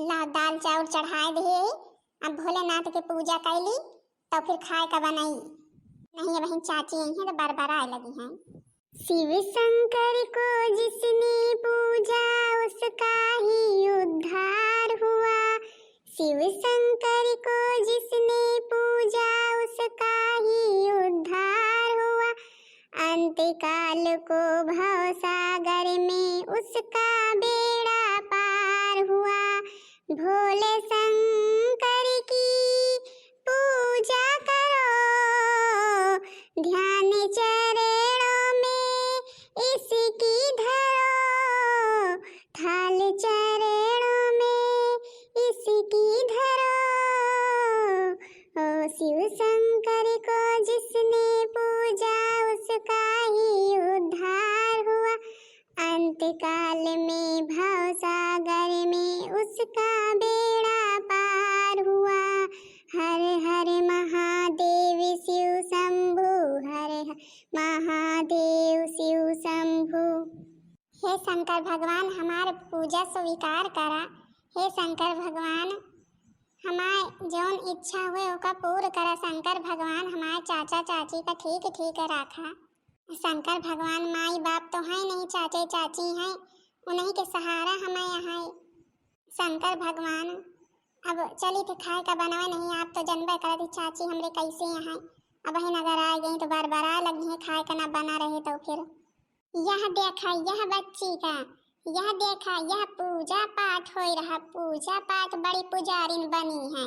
ला दाल चाउर चढ़ाए दे। अब भोलेनाथ के पूजा कैली तो फिर खाए का बनाई। नहीं अब वहीं चाची आई हैं तो बरबराए लगी हैं। शिव शंकर को जिसने पूजा उसका ही उद्धार हुआ। शिव शंकर को जिसने पूजा उसका ही उद्धार हुआ। अंतकाल को भवसागर में उसका बेड़ा पार हुआ। भोले शंकर की पूजा करो, ध्यान चरणों में इसकी धरो, थाल चरणों में इसकी धरो। ओ शिव शंकर को जिसने पूजा उसका ही उद्धार हुआ। अंतकाल में भवसागर में उसका बेड़ा पार हुआ। हर हर महादेव शिव शंभु, हर हर महादेव शिव शंभु। हे शंकर भगवान हमार पूजा स्वीकार करा। हे शंकर भगवान हमार जौन इच्छा हुए ओका पूर्ण करा। शंकर भगवान हमारे चाचा चाची का ठीक ठीक रखा। शंकर भगवान माई बाप तो है नहीं, चाचे चाची हैं, उन्हीं के सहारा हमें यहाँ। शंकर भगवान अब चली थी खाए का बनावे नहीं। आप तो जनबे करती चाची हमरे कैसे यहाँ। अब वहीं अगर आ गई तो बरबरा लगी है खाए का ना बना रहे तो फिर। यह देखा यह बच्ची का, यह देखा यह पूजा पाठ हो रहा। पूजा पाठ बड़ी पुजारिन बनी है।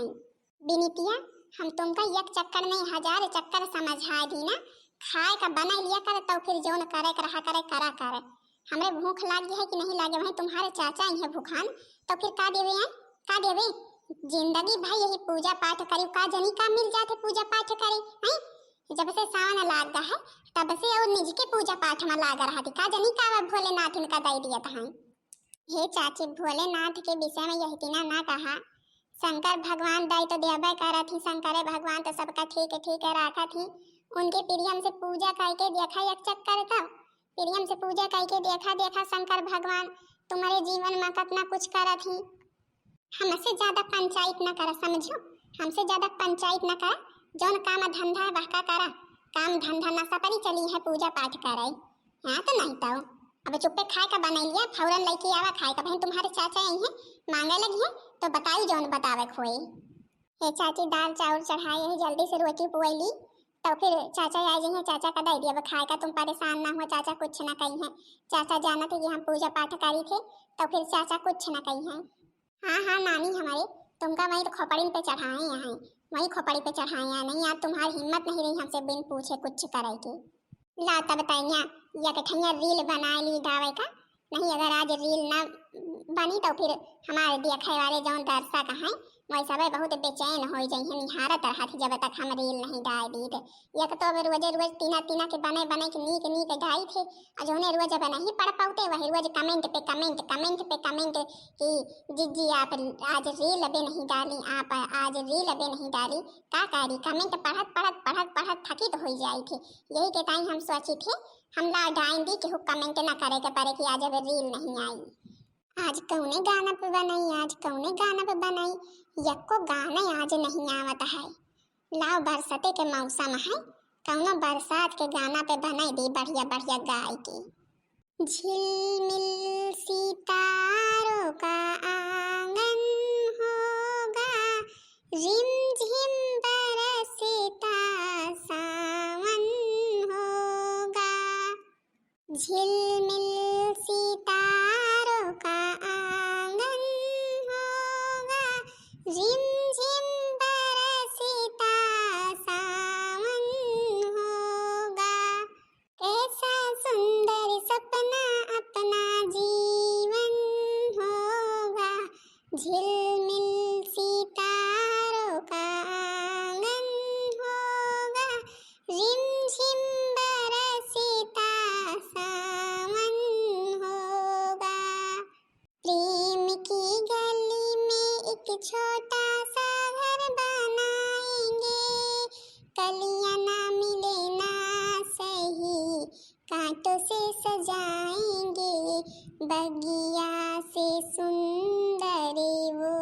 बिनितिया हम तुमका एक चक्कर नहीं 1000 चक्कर समझा दी ना। खाए का बना लिया कर तो फिर जौन करे रहा करे करा करे। हमरे भूख लागी है कि नहीं लागे वही तुम्हारे चाचा ही है भूखान तो फिर का देवे हैं का देवे। जिंदगी भाई यही पूजा पाठ करी का जनी का मिल जाते पूजा पाठ करे हैं। जब से सावन लाग है तब से और निज के पूजा पाठ में लाग रहा थी का जनी का भोलेनाथ इनका दे दिया था। हे चाची भोलेनाथ के विषय में यही तीना ना कहा। शंकर भगवान दई तो देवे करा थी। शंकर भगवान तो सबका ठीक ठीक रखा थी। उनके प्रियम से पूजा करके देखा एक चक्कर तब प्रियम से पूजा करके देखा शंकर भगवान तुम्हारे जीवन में कितना कुछ करा थी। हमसे ज्यादा पंचायत न करा समझो। हमसे ज्यादा पंचायत न करा। जौन काम धंधा बहका करा। काम धंधा नशा पर ही चली है पूजा पाठ कराई। यहाँ तो नहीं तो अब चुप्पे खाए का बना लिया फौरन लेके आवा खाए का। बहन तुम्हारे चाचा आई हैं मांगे लगी है तो बताई जौन बतावे खोई। हे चाची दाल चाउर चढ़ाई है जल्दी से रोटी पुआली तो फिर चाचा आ जाइए। चाचा का दे दिया खाए का तुम परेशान ना हो। चाचा कुछ ना कही है। चाचा जाना थे कि हम पूजा पाठ करी थे तो फिर चाचा कुछ ना कही है। हाँ हाँ नानी हमारे तुमका वहीं तो खोपड़ी पे चढ़ाए यहाँ वहीं खोपड़ी पे चढ़ाए यहाँ नहीं। यार तुम्हारी हिम्मत नहीं रही हमसे बिन पूछे कुछ करे की। ला तब बताइया या कठिया रील बना ली दावे का। नहीं अगर आज रील ना बनी तो फिर हमारे देखे वाले जौन दर्शक हैं वही सब बहुत बेचैन हो जाइए निहारत रहा थी जब तक हम रील नहीं डाल दी थे। एक तो अब रोज रोज तीना तीना के बने बने के नीक ढाई थे। और जो रोज अब नहीं पढ़ पाते वही रोज कमेंट पे कमेंट कि जीजी आप आज रील अबे नहीं डाली आप आज रील अबे नहीं डाली का करी। कमेंट पढ़त थकी तो हो जाई थी। यही के टाइम हम सोची थे हम ला डाइन दी कि कमेंट ना करे के पड़े कि आज अब रील नहीं आई। आज कौने गाना पे बनाई आज कौने गाना पे बनाई यक्को गाना आज नहीं आवत है। लाओ बरसाते के मौसम है कौनो बरसात के गाना पे बनाई दी बढ़िया बढ़िया गाय की। झिलमिल सितारों का आंगन होगा रिमझिम बरसता सावन होगा। झिलमिल सितारों का आंगन होगा रिमझिम बरसता सावन होगा। कैसा सुंदर सपना अपना जीवन होगा। झिलमिल सितारों का आंगन होगा रिमझिम बरसता सावन होगा। प्रेम की गली में एक छोटा सा घर बनाएंगे। कलियां ना मिले ना सही कांटों से सजाएंगे। बगिया से सुंदर वो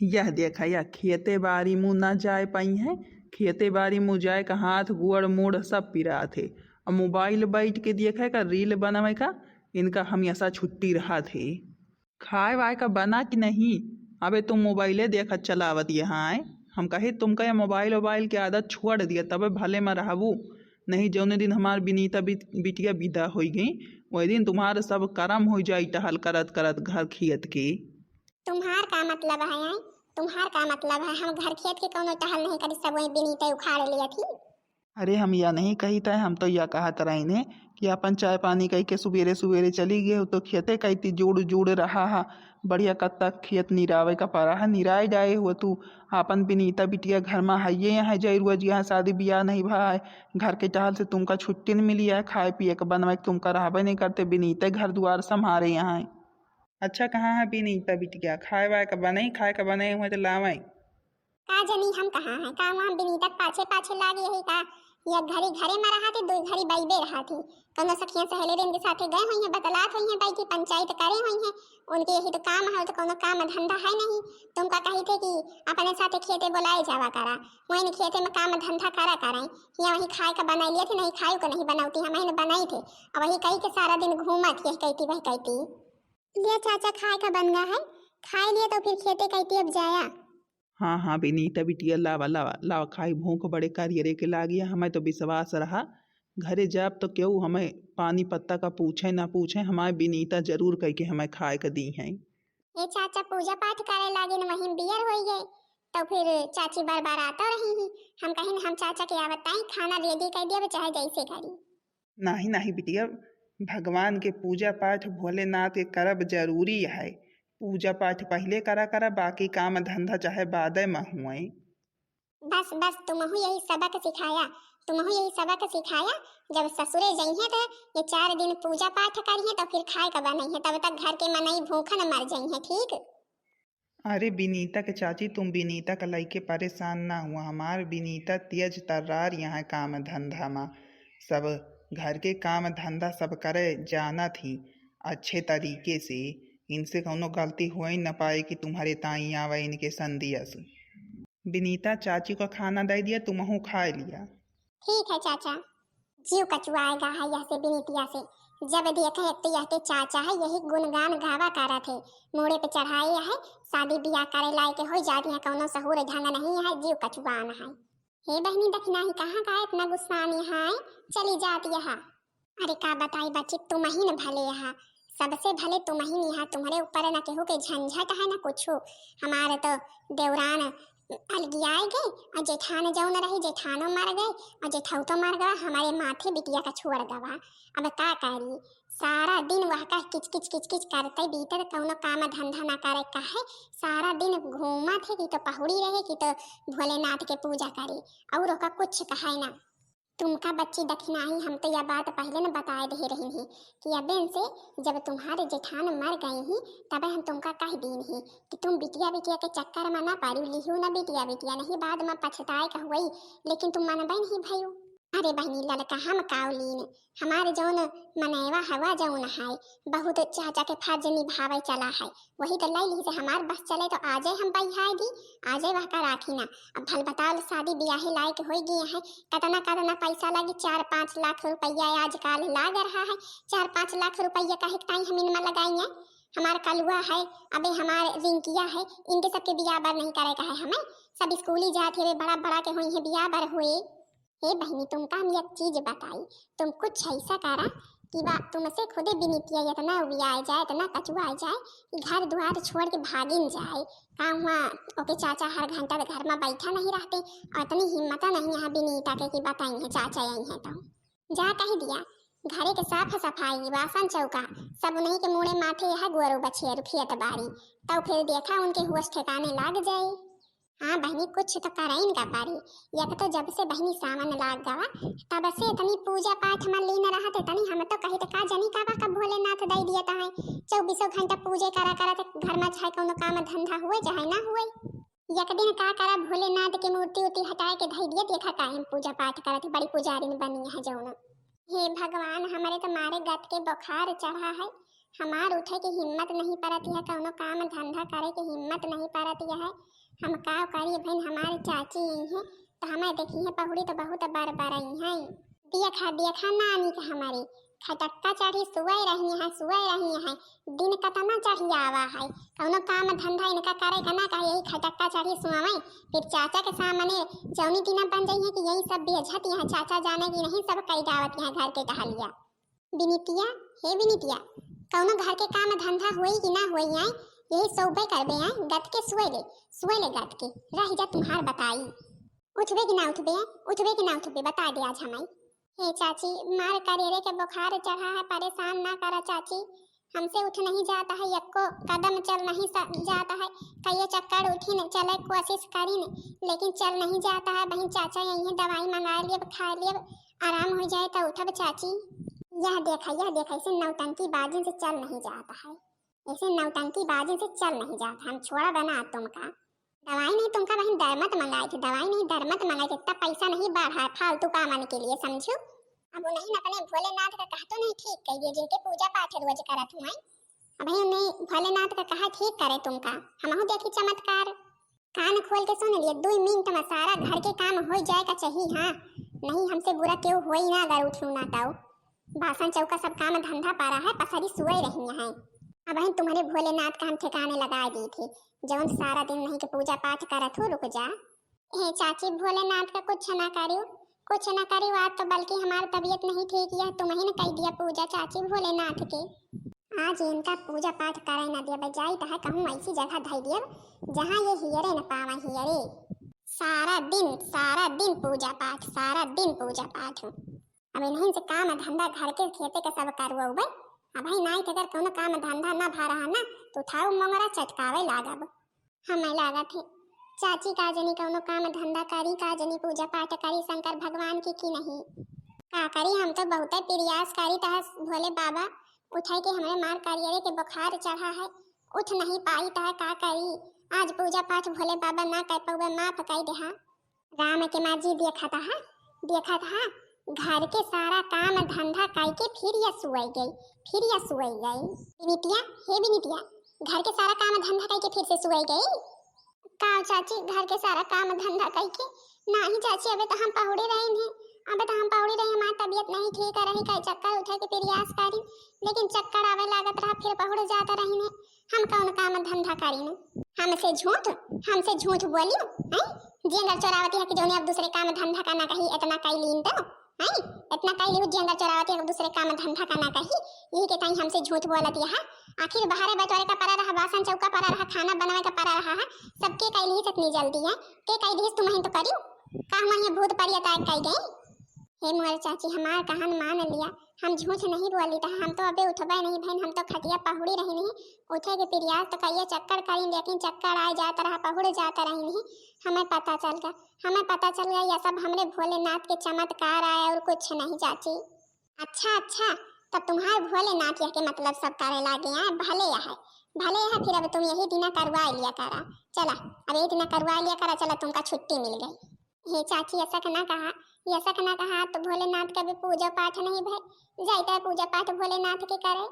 यह देखा या खेते बाड़ी मुँह ना जाए पाई हैं। खेते बाड़ी मुँह जाए का हाथ गुड़ मुड़ सब पिरा थे। और मोबाइल बैठ के देखे का रील बनावे का इनका हमेशा छुट्टी रहा थे। खाए वाए का बना कि नहीं? अबे तुम मोबाइले देखत चलावत यहाँ आए। हम कहे तुमका ये मोबाइल वोबाइल की आदत छोड़ दिया तबे भले में रहबू। नहीं जौने दिन हमार बिनीता बिटिया विदा हो गई वही दिन तुम्हारे सब कर्म हो जाई टहल करत करत घर खेत के। तुम्हार का मतलब है आई? तुम्हार का मतलब है हम घर खेत के कोनो टहल नहीं करी, सब वही बिनीते उखाड़ लिया थी। अरे हम यह नहीं कही था, हम तो यह कहा तराई ने कि अपन चाय पानी कही के सुबेरे सुबेरे चली गए हो तो खेते कहती जुड़ जुड़ रहा है बढ़िया कत्ता खेत निरावे का पारा है निराए जाए हो तू। अपन बिनीता बिटिया घर में है ये यहाँ जरूर यहाँ शादी ब्याह नहीं भाई घर के टहल से तुमका छुट्टी नहीं मिली है खाए पिए का बनवाए तुमका रहबे नहीं करते बिनीते घर द्वार संभारे यहाँ। अच्छा कहाँ है बिनीता बिटिया? खाए वाए का बने खाए का बने हुए तो लावे का जनी हम कहाँ है का वहाँ बिनीता पाछे पाछे लागे है का या घरी घरे में रहा थे, दो घरी बैबे रहा थी। कनो सखियां सहेलीन के साथे गए हुई हैं, बतलात हुई हैं भाई की पंचायत करे हुई हैं। उनके यही तो काम है, तो कोनो काम धंधा है नहीं। तुमका कही थे कि अपने साथे खेते बुलाए जावा करा, वही खेते में काम धंधा करा कराई या वही खाए का बनाई लिए थे, नहीं खाए का नहीं बनाती हम ही बनाई थे। अब वही कही के सारा दिन घूमत यही कहती वही कहती लिया चाचा खाए का बन गया है, खाए लिए तो फिर खेते कहती अब जाया। हाँ हाँ बिनीता बिटिया लावा लावा लावा खाई भूख बड़े कारियरे के लागिया हमें तो विश्वास रहा घरे जाब तो क्यों हमें पानी पत्ता का पूछे ना पूछे हमारे बिनीता जरूर कह के हमें खाए का दी हैं। ये चाचा पूजा पाठ करे लागे न वहीं बियर हो गए तो फिर चाची बार बार आता रही ही। हम कहीं हम चाचा के आवताई खाना रेडी कर दिया चाहे जैसे करी। नहीं नहीं बिटिया भगवान के पूजा पाठ भोलेनाथ के करब जरूरी है। पूजा पाठ पहले करा करा बाकी काम धंधा चाहे बादे में हुए। बस बस तुमहु यही सबक सिखाया, तुमहु यही सबक सिखाया। जब ससुरे जइहे तो ये 4 दिन पूजा पाठ करिए तो फिर खाए का बनइहे, तब तक घर के मनई भूखा न मर जइहे। ठीक? अरे बिनीता के चाची तुम बिनीता का लइके परेशान ना हुआ हमार बिनीता तेज तर्रार यहाँ काम धंधा में सब घर के काम धंधा सब करे जाना थी अच्छे तरीके से। इनसे कोनो गलती हो ही न पाए कि तुम्हारे ताई आवे इनके संदियस। बिनीता चाची को खाना दे दिया तुमहू खा लिया। ठीक है चाचा। जीव कचुआएगा है यह से बिनीतिया से, जब देखे एक तो यह के चाचा है यही गुणगान गावा करा थे, मोड़े पे चढ़ाए है शादी ब्याह करे लायक के हो जाती है, कोनो सहूर ढंग नहीं है, जीव कचुआन है। हे बहनी दखना ही कहाँ का इतना गुस्सा नहीं है, चली जाती है। अरे का बताई बच्ची तुम ही न भले है, सबसे भले तुम ही नहीं है, तुम्हारे ऊपर न केहू के झंझट है न कुछो। हमारे तो देवरान अलगियाए गए और जेठान जौन रही जेठानो मर गए और जेठाऊ तो मर गया, हमारे माथे बिटिया का छोड़ गवा। अब का करी, सारा दिन वह का किच किच किच किच करते बीते कौनो काम धंधा ना करे काहे सारा दिन घूमा थे कि तो पहुड़ी रहे कि तो भोलेनाथ के पूजा करे और का कुछ कहे ना। तुमका बच्ची दखिनाही हम तो यह बात पहले न बताए दे रही ही कि अबेन से जब तुम्हारे जेठान मर गए ही तब हम तुमका कह दीन ही कि तुम बिटिया बिटिया के चक्कर में ना पारू लिहू ना बिटिया बिटिया नहीं बाद में पछताए का हुई, लेकिन तुम मनबे नहीं भयू। अरे बहनी लड़का हम कावलीन हमारे जौन मनैवा हवा जौन है बहुत चाचा के फर्ज निभावे चला है, वही तो लई से हमार बस चले तो आजे हम बहियाए दी आजे वह का राखी ना। अब भल बताओ शादी ब्याह लायक हो गए हैं, कतना कतना पैसा लगी 4-5 लाख रुपया आजकल लाग रहा है। 4-5 लाख रुपया का हिकताई हम इनमें लगाएंगे। हमार कलुआ है अबे हमार रिंकिया है इनके सबके ब्याह बर नहीं करे का है, हमें सब स्कूली जाते हुए बड़ा बड़ा के हुई है ब्याह बर हुए। हे बहनी तुमका हम एक चीज बताई, तुम कुछ ऐसा करा कि बा तुमसे खुदे बिनीतिया इतना उबियाए जाए इतना कचुआए जाए कि घर द्वार छोड़ के भागिन जाए। काम हुआ ओके चाचा हर घंटा घर में बैठा नहीं रहते और इतनी हिम्मत नहीं है बिनीता के कि बताई है चाचा यही है तो जा कह दिया घरे के साफ सफाई बासन चौका सब नहीं के मुड़े माथे है गोरू बछेर खेत बाड़ी तब फिर देखा उनके हुश ठिकाने लाग जाए। हाँ बहनी कुछ तो कराइन का पारी, एक तो जब से बहनी सावन लाग गवा तब से इतनी पूजा पाठ में लीन रहा थे तनी हम तो कही तो का जनी का भोलेनाथ दे दिया था 24 घंटा पूजे करा करा तो घर में चाहे कोनो काम धंधा हुए चाहे ना हुए। एक दिन का करा भोलेनाथ की मूर्ति उर्ति हटाए के धई दिया देखा का हम पूजा पाठ करा थे बड़ी पुजारी बनी है जौन। हे भगवान हमारे तो मारे गत के बुखार चढ़ा है, हमार उठे की हिम्मत नहीं पड़ती है, कौनो काम धंधा करे की हिम्मत नहीं पड़ती है। हम का करिए बहन, हमारी चाची यही है तो हमें देखी है पहुड़ी तो बहुत बार बार आई है। देखा नानी का हमारी खटक्का चढ़ी सुवई रही है, दिन कतना चढ़ी आवा है। कौनो काम धंधा इनका करे का ना कहे, यही खटक्का चढ़ी सुवई फिर चाचा के सामने जौनी दिना बन जाई है कि यही सब बेझत यहाँ चाचा जाने की नहीं सब कई गावत यहाँ घर के टहलिया। बिनितिया हे बिनितिया, कौनो घर के काम धंधा होई कि ना होई आई, यही सोबे करबे आई, गत के सुए ले गत के रह जा तुम्हार बताई। उठबे कि ना उठबे बता दे आज हमें। हे चाची, मार करेरे के बुखार चढ़ा है, परेशान ना करा चाची, हमसे उठ नहीं जाता है, यक्को कदम चल नहीं जाता है। कई चक्कर उठी न चले कोशिश करी न, लेकिन चल नहीं जाता है। बहन चाचा यही दवाई मंगा लिए खा लिए, आराम हो जाए तो उठब चाची। यह देखा ऐसे नौटंकी बाजी से चल नहीं जाता है, ऐसे नौटंकी बाजी से चल नहीं जाता। हम छोड़ा बना तुमका दवाई नहीं, तुमका बहन दरमत मंगाई थी, दवाई नहीं दरमत मंगाई थी, इतना पैसा नहीं बढ़ा फालतू कामन के लिए, समझो। अब नहीं अपने भोलेनाथ का कहा तो नहीं ठीक कह दिए, जिनके पूजा पाठ रोज करत हुआ अब नहीं भोलेनाथ का कहा ठीक करे तुमका। हम देखी चमत्कार, कान खोल के सुन लिए, 2 मिनट में सारा घर के काम हो जाएगा चाहिए। हाँ नहीं हमसे बुरा क्यों हो ही ना, अगर उठू ना तो बासन चौका सब काम धंधा पा रहा है, पसरी सुई रही है। अब तुम्हारे भोलेनाथ का हम ठिकाने लगा दी थी, जौन सारा दिन नहीं के पूजा पाठ करत हो। रुक जा हे चाची, भोलेनाथ का कुछ ना करियो आज तो, बल्कि हमारी तबीयत नहीं ठीक है, तुम ही ने कह दिया पूजा चाची भोलेनाथ के। आज इनका पूजा पाठ करे ना दिया बजाई तो है कहूँ ऐसी जगह धई दिया जहाँ ये हियरे न पावा हियरे। सारा दिन पूजा पाठ अब इन्हीं से काम धंधा घर के खेते के सब करवा भाई। अब नहीं अगर कोनो काम धंधा ना भा रहा ना तो उठाओ मंगरा चटकावे लागब। हमें लागत है चाची काजनी कौनो काम धंधा करी, काजनी पूजा पाठ करी शंकर भगवान की नहीं का करी। हम तो बहुत प्रयास करी तह भोले बाबा उठाई के हमें मार करियरे के बुखार चढ़ा है, उठ नहीं पाई तह का करी। आज पूजा पाठ भोले बाबा ना कर पावे, माफ कई देहा। राम के माँ जी देखा था घर के सारा काम धंधा करके फिर यह सुई गई। बिनितिया घर के सारा काम धंधा करके फिर से सुई गई का चाची? घर के सारा काम धंधा करके नहीं चाची, अबे तो हम पहुड़े रहे हमारी तबीयत नहीं ठीक रही, कई चक्कर उठे के प्रयास करी लेकिन चक्कर आवे लागत रहा, फिर पहुड़ जाता रही ने। हम कौन काम धंधा करी ने? हमसे झूठ बोलियो हैं? जेंगर चोरावती है कि जोने अब दूसरे काम धंधा का ना कही, इतना कई लीन तो हैं, इतना कई लिहु जेंगर चोरावती है दूसरे काम धंधा का ना कही, यही के ताई हमसे झूठ बोलती है। आखिर बाहर बटोरे का पड़ा रहा, बासन चौका पड़ा रहा, खाना बनावे का पड़ा रहा है, सबके कई ली इतनी जल्दी है के कई दी तुम ही तो करियो का हम ये भूत परियता कई गई। हे मोर चाची हमार कहन मान लिया, हम झूठ नहीं बोली था, हम तो अबे उठबे नहीं बहन, हम तो खटिया पहुड़ी रही नहीं, उठे के प्रयास तो कहिए चक्कर करी लेकिन चक्कर आ जाता रहा, पहुड़ जाता रही नहीं। हमें पता चल गया यह सब हमरे भोलेनाथ के चमत्कार आया और कुछ नहीं चाची। अच्छा तब तुम्हारे भोलेनाथ के मतलब सब करे लागे हैं, भले है फिर अब तुम यही दिना करवा लिया करा, चला अब यही दिना करवा लिया करा, चला तुमका छुट्टी मिल गई। हे चाची ऐसा ना कहा तो भोलेनाथ का भी पूजा पाठ नहीं भाई, जाता है पूजा पाठ भोलेनाथ के करे।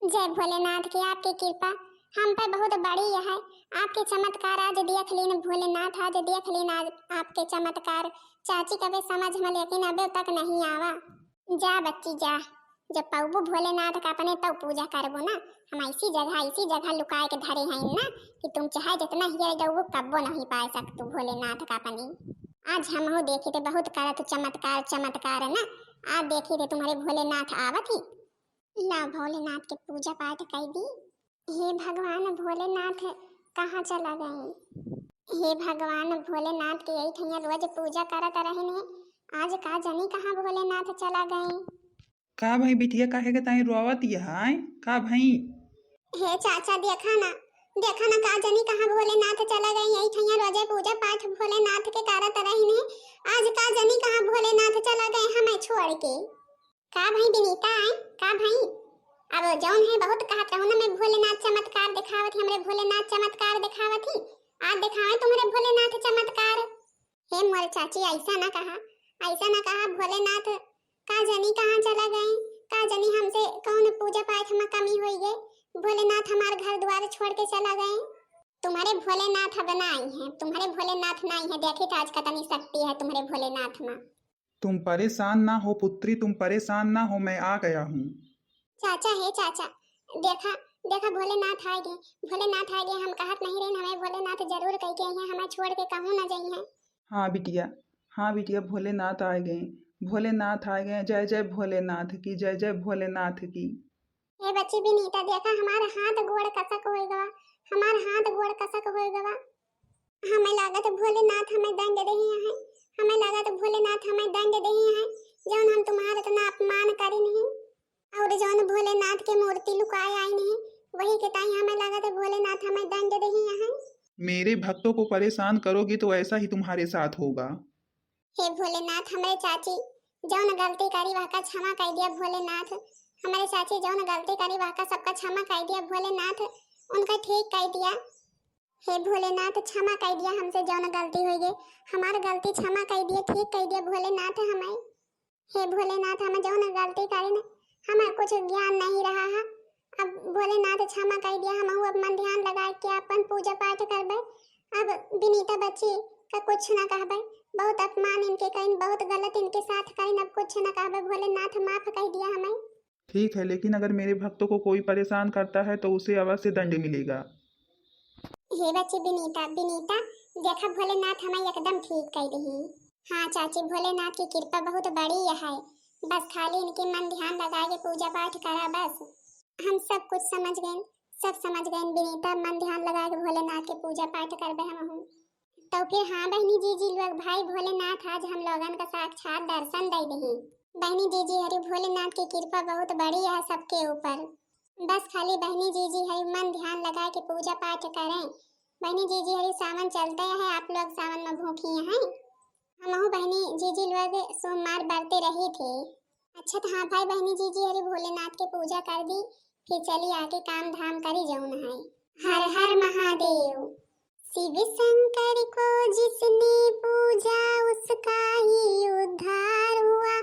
जय भोलेनाथ की आपकी कृपा हम पे बहुत बड़ी है, आपके चमत्कार आज देख लीन भोलेनाथ, आज देख लीन आज आपके चमत्कार। चाची कभी समझ में लेकिन अबे तक नहीं आवा। जा बच्ची जा, जब पौबो भोलेनाथ का अपने तब पूजा करबो ना। हम इसी जगह लुकाए के धरे हैं ना कि तुम चाहे जितना ही जाओ कब्बो नहीं पाए सकते भोलेनाथ का अपनी। आज हम हो देखे थे बहुत करत चमत्कार ना, आज देखी थे तुम्हारे भोलेनाथ आवत ही। ला भोलेनाथ के पूजा पाठ कर दी। हे भगवान भोलेनाथ कहाँ चला गए? हे भगवान भोलेनाथ के यही ठैया रोज पूजा करत रहे ने, आज का जनी कहाँ भोलेनाथ चला गए? का भाई बिटिया काहे के ताई रोवत है का भाई? हे चाचा देखा ना का जनी कहाँ भोलेनाथ चला गए, यही ठैया रोजे पूजा पाठ भोलेनाथ के करत रही ने, आज का जनी कहाँ भोलेनाथ चला गए हमें छोड़ के। का भाई बिनीता आए का भाई? अब जौन है बहुत कहत रहूं ना मैं भोलेनाथ चमत्कार दिखावत ही, हमरे भोलेनाथ चमत्कार दिखावत ही, आज दिखावे तुम्हारे भोलेनाथ चमत्कार। हे मोर चाची ऐसा ना कहा भोलेनाथ का जनी कहाँ चला गए, का का जाने हमसे कौन पूजा पाठ में कमी हुई है। भोलेनाथ हमारे घर द्वार छोड़ के चला गए। तुम्हारे भोलेनाथ बनाई हैं, तुम्हारे भोलेनाथ नहीं है। देखी तो आज कितनी शक्ति है तुम्हारे भोलेनाथ में। तुम परेशान ना हो पुत्री, तुम परेशान ना हो, मैं आ गया हूँ। चाचा है चाचा, देखा देखा भोलेनाथ आ गए, भोलेनाथ आ गए। हम कहत नहीं रहे हमें भोलेनाथ जरूर कह के हैं, हमें छोड़ के कहूँ ना जाई हैं। हाँ बिटिया, हाँ बिटिया, भोलेनाथ आ गए, भोलेनाथ आ गए। जय जय भोलेनाथ की, जय जय भोलेनाथ की। हे बच्ची विनीता, देखा हमारा हाथ गोड़ कसक हो गवा, हमारा हाथ गोड़ कसक हो गवा। हमें लागत भोलेनाथ हमें दंड दही है, हमें लागत भोलेनाथ हमें दंड दही है। जौन हम तुम्हारा इतना अपमान करी नहीं और जौन भोलेनाथ के मूर्ति लुकाए आई नहीं, वही के ताई हमें लागत भोलेनाथ हमें दंड दही है। मेरे भक्तों को परेशान करोगी तो ऐसा ही तुम्हारे साथ होगा। हे भोलेनाथ, हमारे चाची जौन गलती करी वह का क्षमा कर दिया भोलेनाथ। हमारे चाची जौन गलती करी वह का सबका क्षमा कर दिया भोलेनाथ, उनका ठीक कर दिया। हे भोलेनाथ, क्षमा कर दिया हमसे जौन गलती हुई गई, हमारी गलती क्षमा कर दिए, ठीक कर दिया भोलेनाथ हमें। हे भोलेनाथ, हम जौन गलती करी ना, हमें कुछ ज्ञान नहीं रहा है। अब भोलेनाथ क्षमा कर दिया, हम अब मन ध्यान लगा के अपन पूजा पाठ करबे। अब विनीता बच्ची का कुछ ना कहबे, बहुत अपमान इनके कहीं, बहुत गलत इनके साथ कहीं, अब कुछ ना कहबे। भोलेनाथ माफ कर दिया हमें। ठीक है, लेकिन अगर मेरे भक्तों को कोई परेशान करता है तो उसे अवश्य दंड मिलेगा। हे बच्ची विनीता, विनीता देखा भोलेनाथ हमें एकदम ठीक कर रही। हाँ चाची, भोलेनाथ की कृपा बहुत बड़ी है। बस खाली इनके मन ध्यान लगा के पूजा पाठ करा बस। हम सब कुछ समझ गए, सब समझ गए। विनीता मन ध्यान लगा के भोलेनाथ के पूजा पाठ करबे हम हूँ। तो फिर हाँ बहनी जी लोग, भाई भोलेनाथ आज हम लोगन का साक्षात दर्शन दे दही। बहनी जी हरि भोलेनाथ की कृपा बहुत बड़ी है सबके ऊपर। बस खाली बहनी जी हरि मन ध्यान लगा के पूजा पाठ करें। बहनी जी हरि सावन चलते हैं, आप लोग सावन में भूखी हैं। हम बहनी जी लोग सोमवार बरते रही थे। अच्छा तो हाँ भाई बहनी जी हरि भोलेनाथ की पूजा कर दी, फिर चली आके काम धाम करी जौन है। हर हर महादेव। शिव शंकर को जिसने पूजा उसका ही उद्धार हुआ।